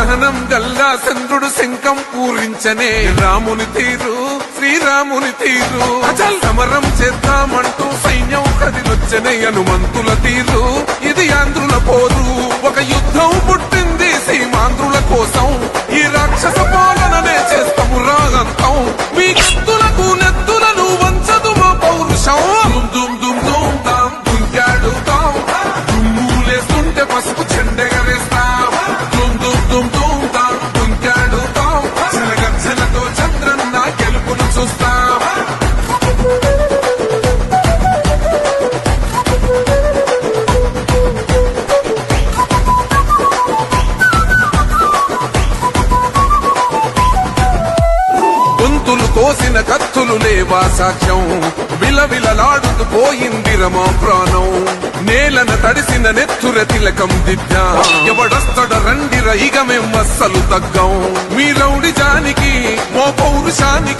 సహనం గల్లా చంద్రుడు శంఖం పూరించనే రాముని తీరు శ్రీరాముని తీరు అచల్ సమరం చేద్దామంటూ సైన్యం కదిలొచ్చనే హనుమంతుల తీరు ఇది ఆంధ్రుల పోరు ఒక యుద్ధం పుట్టింది సీమాంధ్రుల కోసం ఈ రాక్షస పాలననే చేస్తాము రాగంతం మీ కత్తులకు నెత్తులను వంచదు మా పౌరుషం దుమ్ దుమ్ దుమ్ తాం దుంకాడుతాం దుమ్ములేస్తుంటే పసుపు చెండెగరేస్తాం దుమ్ దుమ్ దుమ్ దుమ్ తాం దుంకాడుతాం జనగర్జనతో చంద్రన్న గెలుపును చూస్తాం గొంతులు కోసిన కత్తులు లేవా సాక్ష్యం విలవిలలాడుతూ పోయింది రమా ప్రాణం నేలన తడిసిన నెత్తుర తిలకం దిద్దా ఎవడొస్తడ రండిర ఇక మేం అస్సలు తగ్గం మీ రౌడి జానికి మో పౌరుషానికి